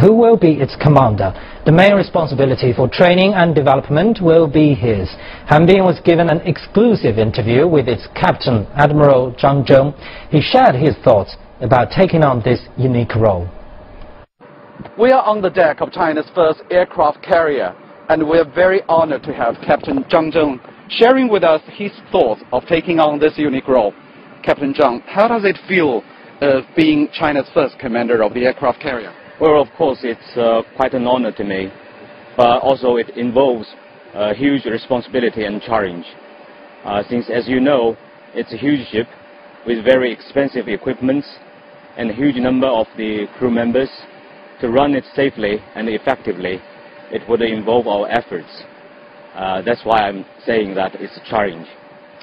who will be its commander. The main responsibility for training and development will be his. Han Bin was given an exclusive interview with its captain, Admiral Zhang Zheng. He shared his thoughts about taking on this unique role. We are on the deck of China's first aircraft carrier, and we are very honored to have Captain Zhang Zheng sharing with us his thoughts of taking on this unique role. Captain Zhang, how does it feel being China's first commander of the aircraft carrier? Well, of course, it's quite an honor to me, but also it involves a huge responsibility and challenge. Since, as you know, it's a huge ship with very expensive equipment and a huge number of the crew members. To run it safely and effectively, it would involve our efforts. That's why I'm saying that it's a challenge.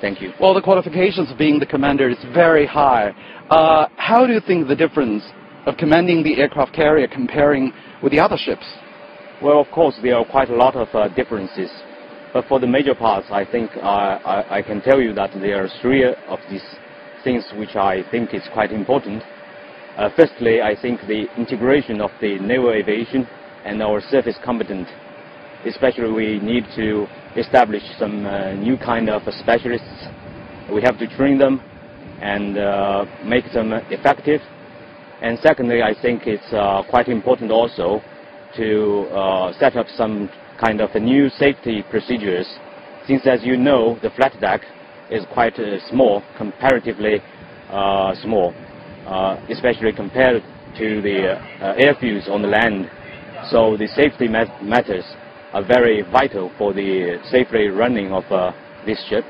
Thank you. Well, the qualifications of being the commander is very high. How do you think the difference of commanding the aircraft carrier comparing with the other ships? Well, of course, there are quite a lot of differences. But for the major parts, I think I can tell you that there are three of these things which I think is quite important. Firstly, I think the integration of the naval aviation and our surface competence. Especially, we need to establish some new kind of specialists. We have to train them and make them effective. And secondly, I think it's quite important also to set up some kind of a new safety procedures, since, as you know, the flat deck is quite small, comparatively small, especially compared to the airfields on the land. So the safety matters are very vital for the safely running of this ship.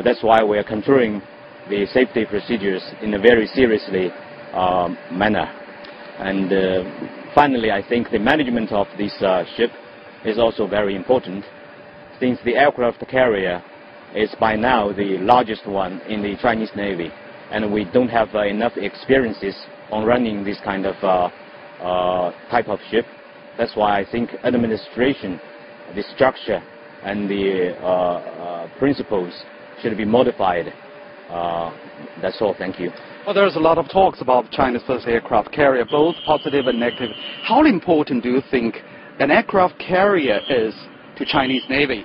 That's why we are controlling the safety procedures in a very seriously manner. And finally, I think the management of this ship is also very important, since the aircraft carrier is by now the largest one in the Chinese Navy, and we don't have enough experiences on running this kind of type of ship. That's why I think administration, the structure, and the principles should be modified. That's all. Thank you. Well, there's a lot of talks about China's first aircraft carrier, both positive and negative. How important do you think an aircraft carrier is to Chinese Navy?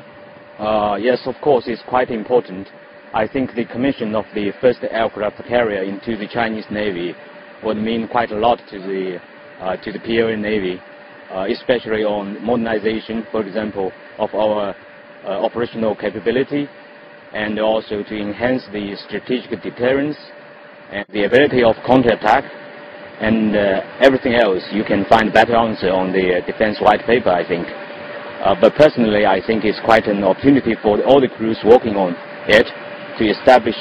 Yes, of course, it's quite important. I think the commission of the first aircraft carrier into the Chinese Navy would mean quite a lot to the PLA Navy, especially on modernization, for example, of our operational capability, and also to enhance the strategic deterrence and the ability of counterattack, and everything else. You can find better answer on the defense white paper, I think. But personally, I think it's quite an opportunity for all the crews working on it to establish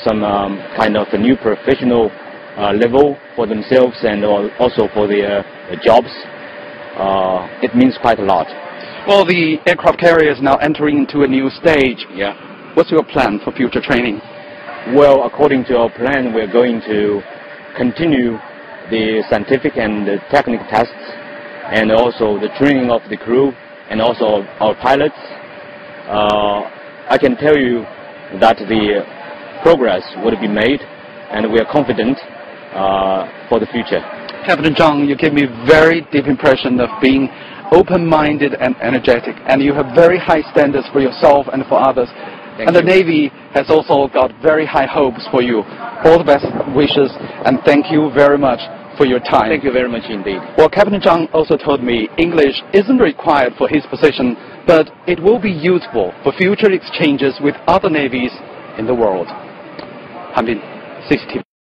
some kind of a new professional level for themselves and also for their jobs. It means quite a lot. Well, the aircraft carrier is now entering into a new stage. Yeah. What's your plan for future training? Well, according to our plan, we're going to continue the scientific and the technical tests, and also the training of the crew and also our pilots. I can tell you that the progress would be made, and we are confident for the future. Captain Zhang, you give me very deep impression of being open-minded and energetic, and you have very high standards for yourself and for others. Thank and you. The Navy has also got very high hopes for you. All the best wishes, and thank you very much for your time. Thank you very much indeed. Well, Captain Zhang also told me English isn't required for his position, but it will be useful for future exchanges with other navies in the world. Han Bin, CCTV.